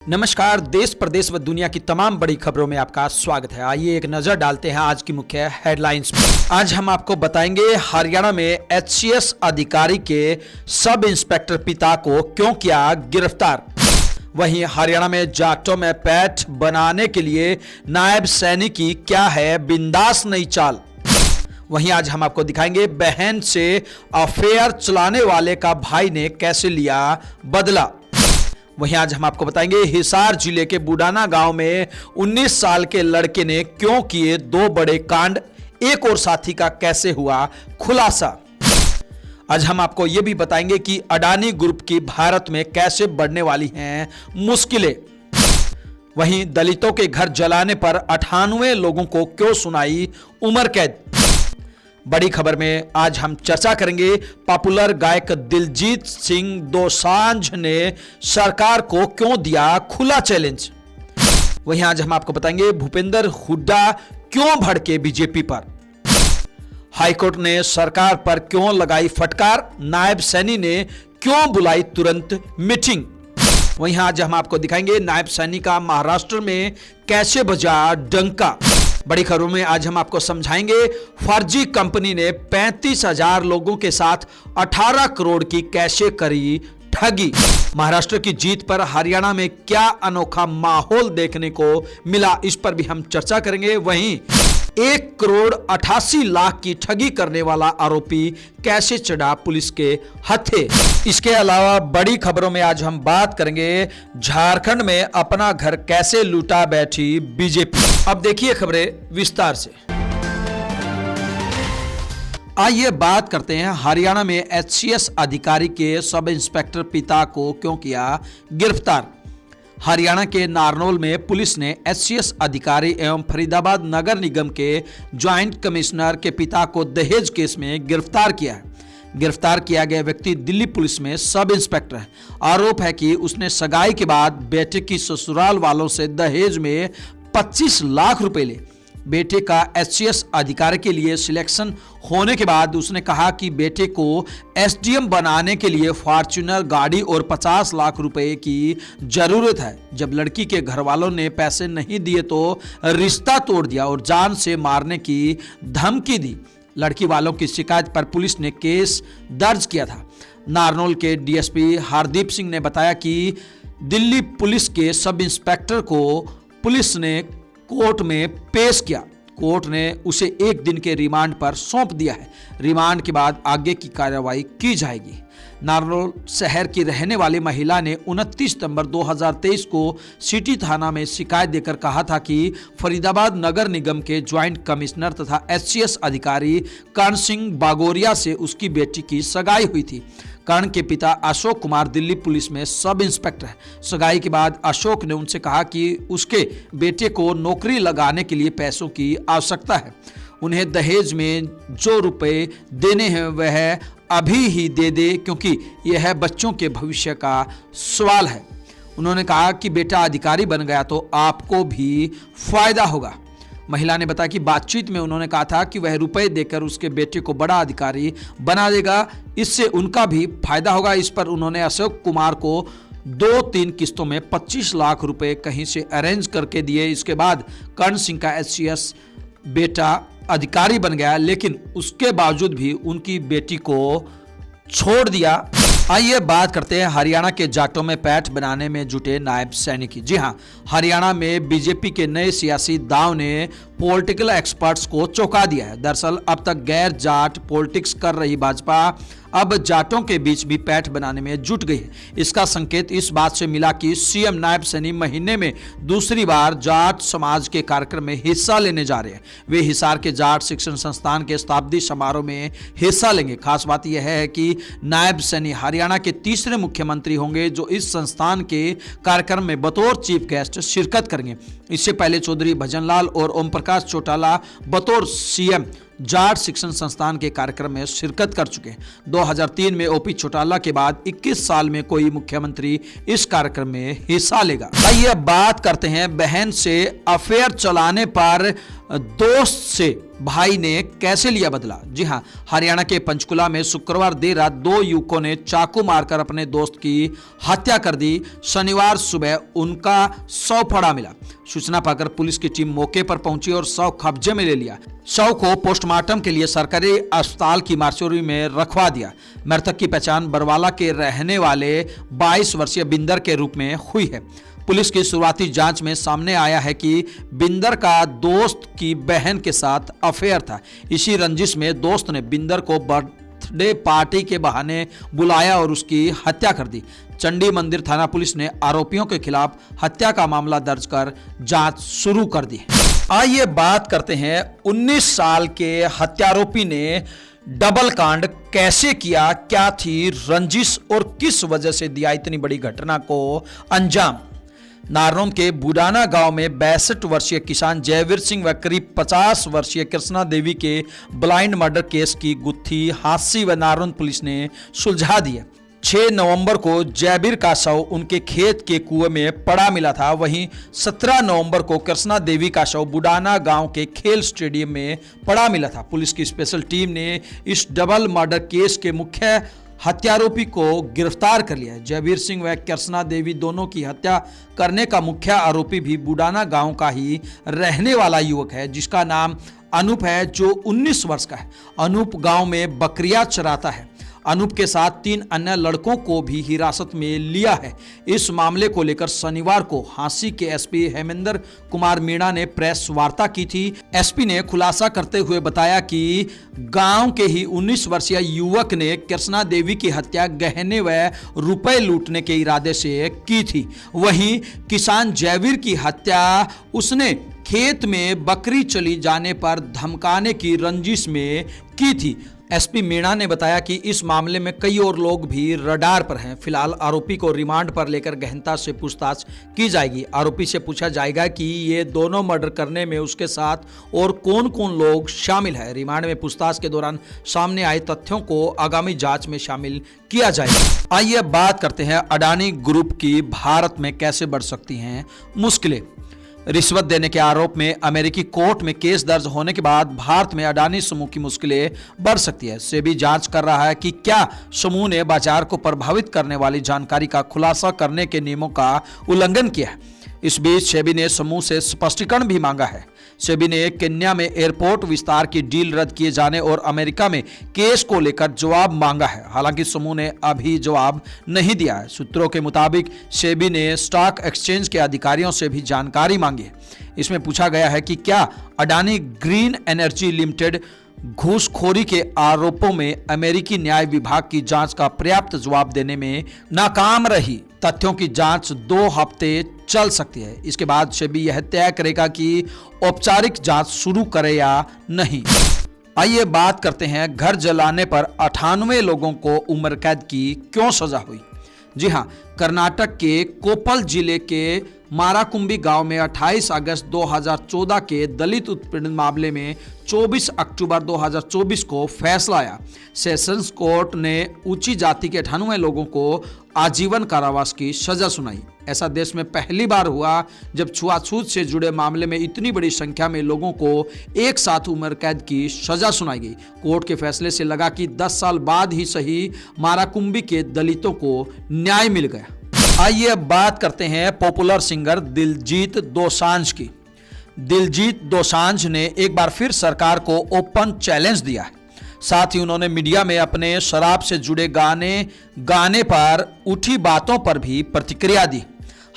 नमस्कार। देश प्रदेश व दुनिया की तमाम बड़ी खबरों में आपका स्वागत है। आइए एक नजर डालते हैं आज की मुख्य हेडलाइंस पर। आज हम आपको बताएंगे हरियाणा में एचसीएस अधिकारी के सब इंस्पेक्टर पिता को क्यों किया गिरफ्तार। वहीं हरियाणा में जाटों में पैठ बनाने के लिए नायब सैनिक की क्या है बिंदास नई चाल। वहीं आज हम आपको दिखाएंगे बहन से अफेयर चलाने वाले का भाई ने कैसे लिया बदला। वहीं आज हम आपको बताएंगे हिसार जिले के बुडाना गांव में 19 साल के लड़के ने क्यों किए दो बड़े कांड, एक और साथी का कैसे हुआ खुलासा। आज हम आपको यह भी बताएंगे कि अडानी ग्रुप की भारत में कैसे बढ़ने वाली हैं मुश्किलें। वहीं दलितों के घर जलाने पर 98 लोगों को क्यों सुनाई उम्र कैद। बड़ी खबर में आज हम चर्चा करेंगे पॉपुलर गायक दिलजीत सिंह दोसांझ ने सरकार को क्यों दिया खुला चैलेंज। वहीं आज हम आपको बताएंगे भूपेंद्र हुड्डा क्यों भड़के बीजेपी पर। हाईकोर्ट ने सरकार पर क्यों लगाई फटकार, नायब सैनी ने क्यों बुलाई तुरंत मीटिंग। वहीं आज हम आपको दिखाएंगे नायब सैनी का महाराष्ट्र में कैसे बजा डंका। बड़ी खबरों में आज हम आपको समझाएंगे फर्जी कंपनी ने 35,000 लोगों के साथ 18 करोड़ की कैसे करी ठगी। महाराष्ट्र की जीत पर हरियाणा में क्या अनोखा माहौल देखने को मिला, इस पर भी हम चर्चा करेंगे। वहीं 1 करोड़ 88 लाख की ठगी करने वाला आरोपी कैसे चढ़ा पुलिस के हत्थे। इसके अलावा बड़ी खबरों में आज हम बात करेंगे झारखंड में अपना घर कैसे लूटा बैठी बीजेपी। अब देखिए खबरें विस्तार से। आइए बात करते हैं हरियाणा में एचसीएस अधिकारी के सब इंस्पेक्टर पिता को क्यों किया गिरफ्तार। हरियाणा के नारनौल में पुलिस ने एचसीएस अधिकारी एवं फरीदाबाद नगर निगम के ज्वाइंट कमिश्नर के पिता को दहेज केस में गिरफ्तार किया है। गिरफ्तार किया गया व्यक्ति दिल्ली पुलिस में सब इंस्पेक्टर है। आरोप है कि उसने सगाई के बाद बेटे की ससुराल वालों से दहेज में 25 लाख रुपए ले। बेटे का एचसीएस अधिकारी के लिए सिलेक्शन होने के बाद उसने कहा कि बेटे को एसडीएम बनाने के लिए फॉर्च्यूनर गाड़ी और 50 लाख रुपए की जरूरत है। जब लड़की के घर वालों ने पैसे नहीं दिए तो रिश्ता तोड़ दिया और जान से मारने की धमकी दी। लड़की वालों की शिकायत पर पुलिस ने केस दर्ज किया था। नारनौल के डीएसपी हरदीप सिंह ने बताया कि दिल्ली पुलिस के सब इंस्पेक्टर को पुलिस ने कोर्ट में पेश किया। कोर्ट ने उसे 1 दिन के रिमांड पर सौंप दिया है। रिमांड के बाद आगे की कार्रवाई की जाएगी। नारनौल शहर की रहने वाली महिला ने 29 सितंबर 2023 को सिटी थाना में शिकायत देकर कहा था कि फरीदाबाद नगर निगम के ज्वाइंट कमिश्नर तथा एचसीएस अधिकारी कर्ण सिंह बागोरिया से उसकी बेटी की सगाई हुई थी। कर्ण के पिता अशोक कुमार दिल्ली पुलिस में सब इंस्पेक्टर है। सगाई के बाद अशोक ने उनसे कहा कि उसके बेटे को नौकरी लगाने के लिए पैसों की आवश्यकता है। उन्हें दहेज में जो रुपए देने हैं वह अभी ही दे दे, क्योंकि यह बच्चों के भविष्य का सवाल है। उन्होंने कहा कि बेटा अधिकारी बन गया तो आपको भी फायदा होगा। महिला ने बताया कि बातचीत में उन्होंने कहा था कि वह रुपए देकर उसके बेटे को बड़ा अधिकारी बना देगा, इससे उनका भी फायदा होगा। इस पर उन्होंने अशोक कुमार को 2-3 किस्तों में 25 लाख रुपए कहीं से अरेंज करके दिए। इसके बाद कर्ण सिंह का एचसीएस बेटा अधिकारी बन गया, लेकिन उसके बावजूद भी उनकी बेटी को छोड़ दिया। आइए बात करते हैं हरियाणा के जाटों में पैठ बनाने में जुटे नायब सैनिक की। जी हां, हरियाणा में बीजेपी के नए सियासी दांव ने पॉलिटिकल एक्सपर्ट्स को चौंका दिया है। दरअसल अब तक गैर जाट पॉलिटिक्स कर रही भाजपा अब जाटों के बीच भी पैठ बनाने में जुट गई है। इसका संकेत इस बात से मिला कि सीएम नायब सैनी महीने में दूसरी बार जाट समाज के कार्यक्रम में हिस्सा लेने जा रहे हैं। वे हिसार के जाट शिक्षण संस्थान के शताब्दी समारोह में हिस्सा लेंगे। खास बात यह है कि नायब सैनी हरियाणा के तीसरे मुख्यमंत्री होंगे जो इस संस्थान के कार्यक्रम में बतौर चीफ गेस्ट शिरकत करेंगे। इससे पहले चौधरी भजनलाल और ओम प्रकाश चौटाला बतौर सीएम जाट शिक्षण संस्थान के कार्यक्रम में शिरकत कर चुके हैं। 2003 में ओपी चौटाला के बाद 21 साल में कोई मुख्यमंत्री इस कार्यक्रम में हिस्सा लेगा। आइए बात करते हैं बहन से अफेयर चलाने पर दोस्त से भाई ने कैसे लिया बदला। जी हां, हरियाणा के पंचकुला में शुक्रवार देर रात दो युवकों ने चाकू मारकर अपने दोस्त की हत्या कर दी। शनिवार सुबह उनका शव पड़ा मिला। सूचना पाकर पुलिस की टीम मौके पर पहुंची और शव कब्जे में ले लिया। शव को पोस्टमार्टम के लिए सरकारी अस्पताल की मार्चेरी में रखवा दिया। मृतक की पहचान बरवाला के रहने वाले 22 वर्षीय बिंदर के रूप में हुई है। पुलिस की शुरुआती जांच में सामने आया है कि बिंदर का दोस्त की बहन के साथ अफेयर था। इसी रंजिश में दोस्त ने बिंदर को बर्थडे पार्टी के बहाने बुलाया और उसकी हत्या कर दी। चंडी मंदिर थाना पुलिस ने आरोपियों के खिलाफ हत्या का मामला दर्ज कर जांच शुरू कर दी। आइए बात करते हैं 19 साल के हत्यारोपी ने डबल कांड कैसे किया, क्या थी रंजिश और किस वजह से दिया इतनी बड़ी घटना को अंजाम। नारनौल के बुडाना गांव में 62 वर्षीय किसान जयवीर सिंह व करीब 50 वर्षीय कृष्णा देवी के ब्लाइंड मर्डर केस की गुत्थी हांसी व नारनौल पुलिस ने सुलझा दी है। 6 नवंबर को जयवीर का शव उनके खेत के कुएं में पड़ा मिला था। वहीं 17 नवंबर को कृष्णा देवी का शव बुडाना गांव के खेल स्टेडियम में पड़ा मिला था। पुलिस की स्पेशल टीम ने इस डबल मर्डर केस के मुख्य हत्यारोपी को गिरफ्तार कर लिया है। जयवीर सिंह व कृष्णा देवी दोनों की हत्या करने का मुख्य आरोपी भी बुडाना गांव का ही रहने वाला युवक है, जिसका नाम अनूप है, जो 19 वर्ष का है। अनूप गांव में बकरियां चराता है। अनूप के साथ 3 अन्य लड़कों को भी हिरासत में लिया है। इस मामले को लेकर शनिवार को हांसी के एसपी हेमेंद्र कुमार मीणा ने प्रेस वार्ता की थी। एसपी ने खुलासा करते हुए बताया कि गांव के ही 19 वर्षीय युवक ने कृष्णा देवी की हत्या गहने व रुपए लूटने के इरादे से की थी। वहीं किसान जयवीर की हत्या उसने खेत में बकरी चली जाने पर धमकाने की रंजिश में की थी। एसपी मीणा ने बताया कि इस मामले में कई और लोग भी रडार पर हैं। फिलहाल आरोपी को रिमांड पर लेकर गहनता से पूछताछ की जाएगी। आरोपी से पूछा जाएगा कि ये दोनों मर्डर करने में उसके साथ और कौन कौन लोग शामिल है। रिमांड में पूछताछ के दौरान सामने आए तथ्यों को आगामी जांच में शामिल किया जाएगा। आइए बात करते हैं अडानी ग्रुप की भारत में कैसे बढ़ सकती हैं मुश्किलें। रिश्वत देने के आरोप में अमेरिकी कोर्ट में केस दर्ज होने के बाद भारत में अडानी समूह की मुश्किलें बढ़ सकती है। सेबी जांच कर रहा है कि क्या समूह ने बाजार को प्रभावित करने वाली जानकारी का खुलासा करने के नियमों का उल्लंघन किया है। इस बीच सेबी ने समूह से स्पष्टीकरण भी मांगा है। सेबी ने केन्या में एयरपोर्ट विस्तार की डील रद्द किए जाने और अमेरिका में केस को लेकर जवाब मांगा है। हालांकि समूह ने अभी जवाब नहीं दिया है। सूत्रों के मुताबिक सेबी ने स्टॉक एक्सचेंज के अधिकारियों से भी जानकारी मांगी है। इसमें पूछा गया है कि क्या अडानी ग्रीन एनर्जी लिमिटेड घूसखोरी के आरोपों में अमेरिकी न्याय विभाग की जांच का पर्याप्त जवाब देने में नाकाम रही। तथ्यों की जांच 2 हफ्ते चल सकती है। इसके बाद सेबी यह तय करेगा कि औपचारिक जांच शुरू करे या नहीं। आइए बात करते हैं घर जलाने पर 98 लोगों को उम्र कैद की क्यों सजा हुई। जी हां, कर्नाटक के कोप्पल जिले के माराकुंबी गांव में 28 अगस्त 2014 के दलित उत्पीड़न मामले में 24 अक्टूबर 2024 को फैसला आया। सेशंस कोर्ट ने ऊंची जाति के 98 लोगों को आजीवन कारावास की सजा सुनाई। ऐसा देश में पहली बार हुआ जब छुआछूत से जुड़े मामले में इतनी बड़ी संख्या में लोगों को एक साथ उम्र कैद की सजा सुनाई गई। कोर्ट के फैसले से लगा कि 10 साल बाद ही सही माराकुंबी के दलितों को न्याय मिल गया। आइए बात करते हैं पॉपुलर सिंगर दिलजीत दोसांझ की। दिलजीत दोसांझ ने एक बार फिर सरकार को ओपन चैलेंज दिया है। साथ ही उन्होंने मीडिया में अपने शराब से जुड़े गाने पर उठी बातों पर भी प्रतिक्रिया दी।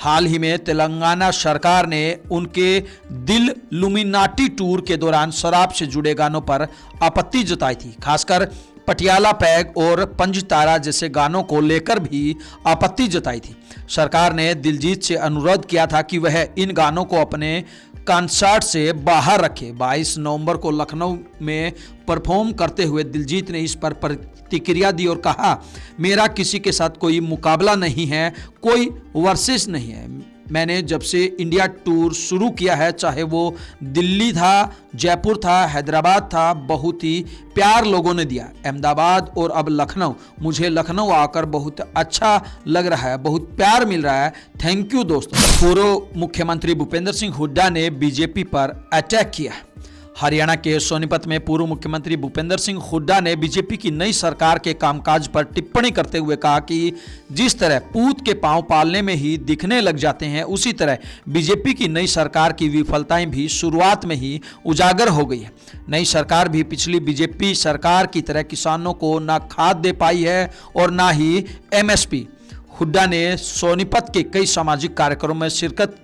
हाल ही में तेलंगाना सरकार ने उनके दिल लुमिनाटी टूर के दौरान शराब से जुड़े गानों पर आपत्ति जताई थी। खासकर पटियाला पैग और पंजतारा जैसे गानों को लेकर भी आपत्ति जताई थी। सरकार ने दिलजीत से अनुरोध किया था कि वह इन गानों को अपने कॉन्सर्ट से बाहर रखे। 22 नवंबर को लखनऊ में परफॉर्म करते हुए दिलजीत ने इस पर प्रतिक्रिया दी और कहा, मेरा किसी के साथ कोई मुकाबला नहीं है, कोई वर्सेस नहीं है। मैंने जब से इंडिया टूर शुरू किया है, चाहे वो दिल्ली था, जयपुर था, हैदराबाद था, बहुत ही प्यार लोगों ने दिया। अहमदाबाद और अब लखनऊ, मुझे लखनऊ आकर बहुत अच्छा लग रहा है, बहुत प्यार मिल रहा है। थैंक यू दोस्तों। पूर्व मुख्यमंत्री भूपेंद्र सिंह हुड्डा ने बीजेपी पर अटैक किया। हरियाणा के सोनीपत में पूर्व मुख्यमंत्री भूपेंद्र सिंह हुड्डा ने बीजेपी की नई सरकार के कामकाज पर टिप्पणी करते हुए कहा कि जिस तरह पूत के पांव पालने में ही दिखने लग जाते हैं, उसी तरह बीजेपी की नई सरकार की विफलताएं भी शुरुआत में ही उजागर हो गई है। नई सरकार भी पिछली बीजेपी सरकार की तरह किसानों को ना खाद दे पाई है और ना ही एमएसपी। हुड्डा ने सोनीपत के कई सामाजिक कार्यक्रमों में शिरकत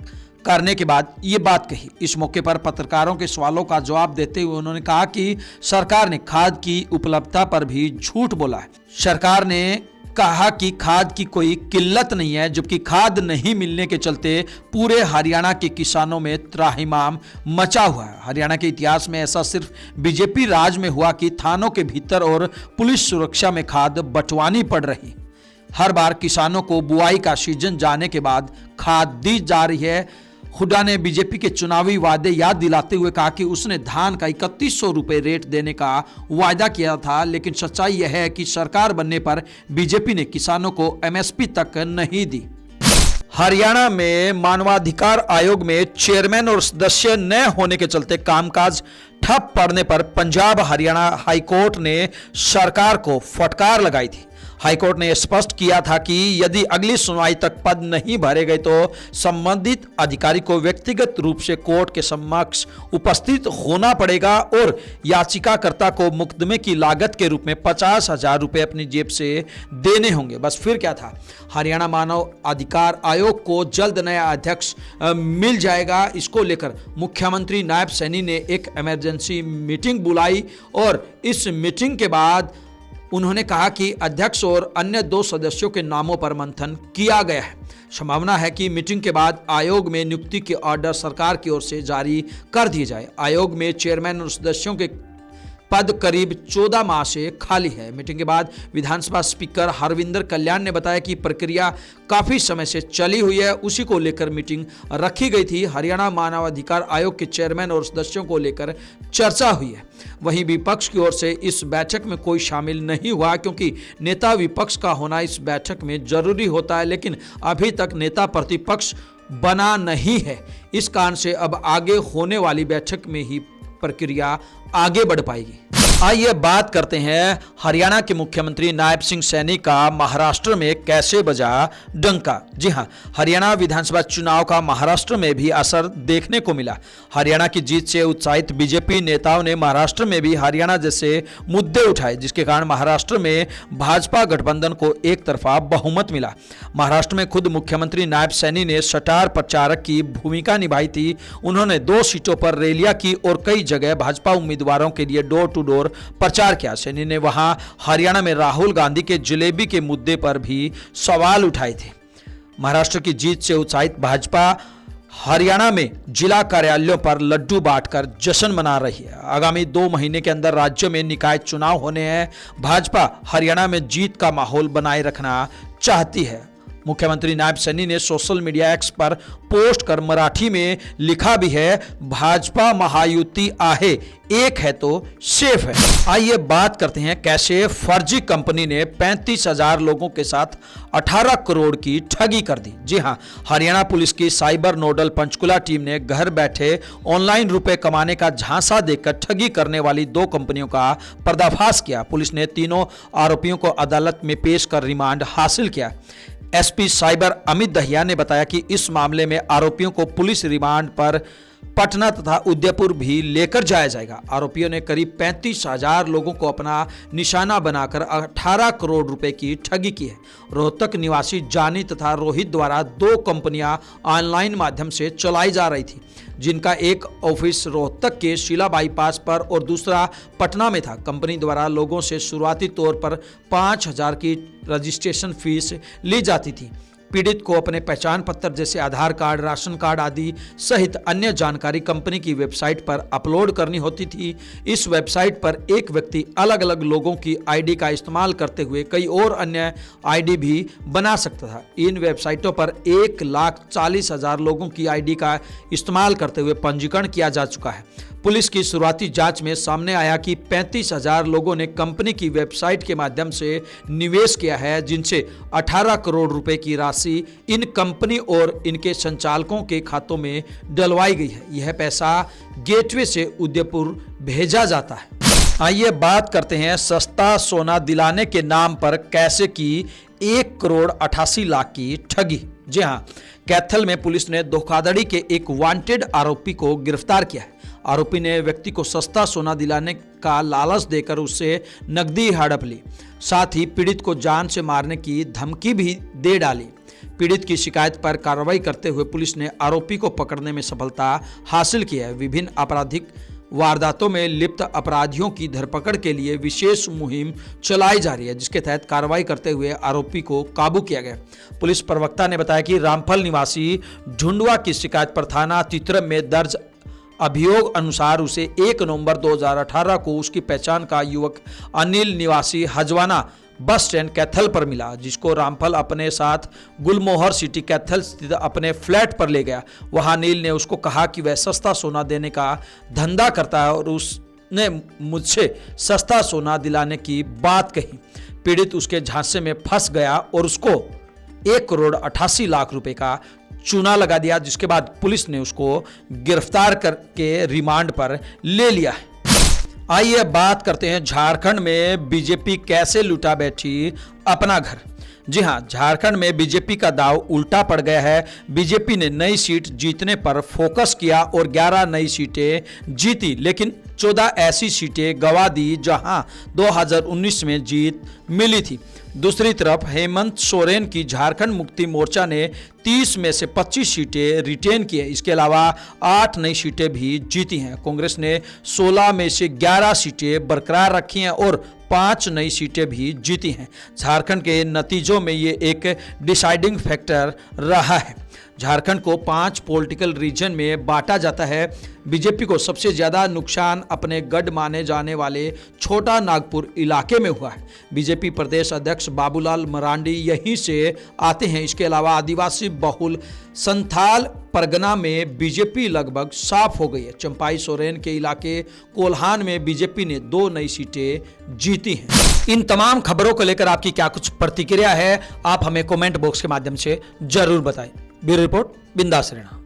करने के बाद ये बात कही। इस मौके पर पत्रकारों के सवालों का जवाब देते हुए उन्होंने कहा कि सरकार ने खाद की उपलब्धता पर भी झूठ बोला है। सरकार ने कहा कि खाद की कोई किल्लत नहीं है, जबकि खाद नहीं मिलने के चलते पूरे हरियाणा के किसानों में त्राहिमाम मचा हुआ है। हरियाणा के इतिहास में ऐसा सिर्फ बीजेपी राज में हुआ कि थानों के भीतर और पुलिस सुरक्षा में खाद बंटवानी पड़ रही। हर बार किसानों को बुआई का सीजन जाने के बाद खाद दी जा रही है। हुड्डा ने बीजेपी के चुनावी वादे याद दिलाते हुए कहा कि उसने धान का 3100 रुपए रेट देने का वायदा किया था, लेकिन सच्चाई यह है कि सरकार बनने पर बीजेपी ने किसानों को एमएसपी तक नहीं दी। हरियाणा में मानवाधिकार आयोग में चेयरमैन और सदस्य न होने के चलते कामकाज ठप पड़ने पर पंजाब हरियाणा हाईकोर्ट ने सरकार को फटकार लगाई थी। हाईकोर्ट ने स्पष्ट किया था कि यदि अगली सुनवाई तक पद नहीं भरे गए तो संबंधित अधिकारी को व्यक्तिगत रूप से कोर्ट के समक्ष उपस्थित होना पड़ेगा और याचिकाकर्ता को मुकदमे की लागत के रूप में 50,000 रुपए अपनी जेब से देने होंगे। बस फिर क्या था, हरियाणा मानव अधिकार आयोग को जल्द नया अध्यक्ष मिल जाएगा। इसको लेकर मुख्यमंत्री नायब सैनी ने एक इमरजेंसी मीटिंग बुलाई और इस मीटिंग के बाद उन्होंने कहा कि अध्यक्ष और अन्य 2 सदस्यों के नामों पर मंथन किया गया है। संभावना है कि मीटिंग के बाद आयोग में नियुक्ति के ऑर्डर सरकार की ओर से जारी कर दिए जाए। आयोग में चेयरमैन और सदस्यों के पद करीब 14 माह से खाली है। मीटिंग के बाद विधानसभा स्पीकर हरविंदर कल्याण ने बताया कि प्रक्रिया काफी समय से चली हुई है, उसी को लेकर मीटिंग रखी गई थी। हरियाणा मानवाधिकार आयोग के चेयरमैन और सदस्यों को लेकर चर्चा हुई है। वहीं विपक्ष की ओर से इस बैठक में कोई शामिल नहीं हुआ, क्योंकि नेता विपक्ष का होना इस बैठक में जरूरी होता है, लेकिन अभी तक नेता प्रतिपक्ष बना नहीं है। इस कारण से अब आगे होने वाली बैठक में ही प्रक्रिया आगे बढ़ पाएगी। आइए बात करते हैं हरियाणा के मुख्यमंत्री नायब सिंह सैनी का महाराष्ट्र में कैसे बजा डंका। जी हां, हरियाणा विधानसभा चुनाव का महाराष्ट्र में भी असर देखने को मिला। हरियाणा की जीत से उत्साहित बीजेपी नेताओं ने महाराष्ट्र में भी हरियाणा जैसे मुद्दे उठाए, जिसके कारण महाराष्ट्र में भाजपा गठबंधन को एक तरफा बहुमत मिला। महाराष्ट्र में खुद मुख्यमंत्री नायब सैनी ने स्टार प्रचारक की भूमिका निभाई थी। उन्होंने 2 सीटों पर रैलियां की और कई जगह भाजपा उम्मीदवारों के लिए डोर टू डोर प्रचार किया। सैनी ने वहां हरियाणा में राहुल गांधी के जलेबी के मुद्दे पर भी सवाल उठाए थे। महाराष्ट्र की जीत से उत्साहित भाजपा हरियाणा में जिला कार्यालयों पर लड्डू बांटकर जश्न मना रही है। आगामी 2 महीने के अंदर राज्य में निकाय चुनाव होने हैं। भाजपा हरियाणा में जीत का माहौल बनाए रखना चाहती है। मुख्यमंत्री नायब सैनी ने सोशल मीडिया एक्स पर पोस्ट कर मराठी में लिखा भी है, भाजपा महायुति आहे, एक है तो सेफ है। आइए बात करते हैं कैसे फर्जी कंपनी ने 35,000 लोगों के साथ 18 करोड़ की ठगी कर दी। जी हां, हरियाणा पुलिस की साइबर नोडल पंचकुला टीम ने घर बैठे ऑनलाइन रुपए कमाने का झांसा देकर ठगी करने वाली 2 कंपनियों का पर्दाफाश किया। पुलिस ने तीनों आरोपियों को अदालत में पेश कर रिमांड हासिल किया। एसपी साइबर अमित दहिया ने बताया कि इस मामले में आरोपियों को पुलिस रिमांड पर पटना तथा उदयपुर भी लेकर जाया जाएगा। आरोपियों ने करीब 35,000 लोगों को अपना निशाना बनाकर 18 करोड़ रुपए की ठगी की है। रोहतक निवासी जानी तथा रोहित द्वारा 2 कंपनियां ऑनलाइन माध्यम से चलाई जा रही थी, जिनका एक ऑफिस रोहतक के शीला बाईपास पर और दूसरा पटना में था। कंपनी द्वारा लोगों से शुरुआती तौर पर 5,000 की रजिस्ट्रेशन फीस ली जाती थी। पीड़ित को अपने पहचान पत्र जैसे आधार कार्ड, राशन कार्ड आदि सहित अन्य जानकारी कंपनी की वेबसाइट पर अपलोड करनी होती थी। इस वेबसाइट पर एक व्यक्ति अलग अलग लोगों की आईडी का इस्तेमाल करते हुए कई और अन्य आईडी भी बना सकता था। इन वेबसाइटों पर 1,40,000 लोगों की आईडी का इस्तेमाल करते हुए पंजीकरण किया जा चुका है। पुलिस की शुरुआती जांच में सामने आया कि 35,000 लोगों ने कंपनी की वेबसाइट के माध्यम से निवेश किया है, जिनसे 18 करोड़ रुपए की राशि राशि इन कंपनी और इनके संचालकों के खातों में डलवाई गई है। यह पैसा गेटवे से उदयपुर भेजा जाता है। आइए बात करते हैं सस्ता सोना दिलाने के नाम पर कैसे की 1,88,00,000 की ठगी। जी हाँ, कैथल में पुलिस ने धोखाधड़ी के एक वांटेड आरोपी को गिरफ्तार किया है। आरोपी ने व्यक्ति को सस्ता सोना दिलाने का लालच देकर उससे नकदी हड़प ली, साथ ही पीड़ित को जान से मारने की धमकी भी दे डाली। पीड़ित की शिकायत पर कार्रवाई करते हुए पुलिस ने आरोपी को पकड़ने में सफलता हासिल की है। विभिन्न आपराधिक वारदातों में लिप्त अपराधियों की धरपकड़ के लिए विशेष मुहिम चलाई जा रही है, जिसके तहत कार्रवाई करते हुए आरोपी को काबू किया गया। पुलिस प्रवक्ता ने बताया कि रामफल निवासी ढूंढवा की शिकायत पर थाना तितरम में दर्ज अभियोग अनुसार उसे 1 नवंबर 2018 को उसकी पहचान का युवक अनिल निवासी हजवाना बस स्टैंड कैथल पर मिला, जिसको रामफल अपने साथ गुलमोहर सिटी कैथल स्थित अपने फ्लैट पर ले गया। वहां अनिल ने उसको कहा कि वह सस्ता सोना देने का धंधा करता है और उसने मुझसे सस्ता सोना दिलाने की बात कही। पीड़ित उसके झांसे में फंस गया और उसको 1,88,00,000 रुपए का चूना लगा दिया, जिसके बाद पुलिस ने उसको गिरफ्तार करके रिमांड पर ले लिया है। आइए बात करते हैं झारखंड में बीजेपी कैसे लुटा बैठी अपना घर। जी हां, झारखंड में बीजेपी का दाव उल्टा पड़ गया है। बीजेपी ने नई सीट जीतने पर फोकस किया और 11 नई सीटें जीती, लेकिन 14 ऐसी सीटें गंवा दी जहां 2019 में जीत मिली थी। दूसरी तरफ हेमंत सोरेन की झारखंड मुक्ति मोर्चा ने 30 में से 25 सीटें रिटेन की है। इसके अलावा 8 नई सीटें भी जीती हैं। कांग्रेस ने 16 में से 11 सीटें बरकरार रखी हैं और 5 नई सीटें भी जीती हैं। झारखंड के नतीजों में ये एक डिसाइडिंग फैक्टर रहा है। झारखंड को 5 पॉलिटिकल रीजन में बांटा जाता है। बीजेपी को सबसे ज्यादा नुकसान अपने गढ़ माने जाने वाले छोटा नागपुर इलाके में हुआ है। बीजेपी प्रदेश अध्यक्ष बाबूलाल मरांडी यहीं से आते हैं। इसके अलावा आदिवासी बहुल संथाल परगना में बीजेपी लगभग साफ हो गई है। चंपाई सोरेन के इलाके कोल्हान में बीजेपी ने 2 नई सीटें जीती हैं। इन तमाम खबरों को लेकर आपकी क्या कुछ प्रतिक्रिया है, आप हमें कमेंट बॉक्स के माध्यम से जरूर बताएं। ब्यूरो रिपोर्ट, बिंदास रहना।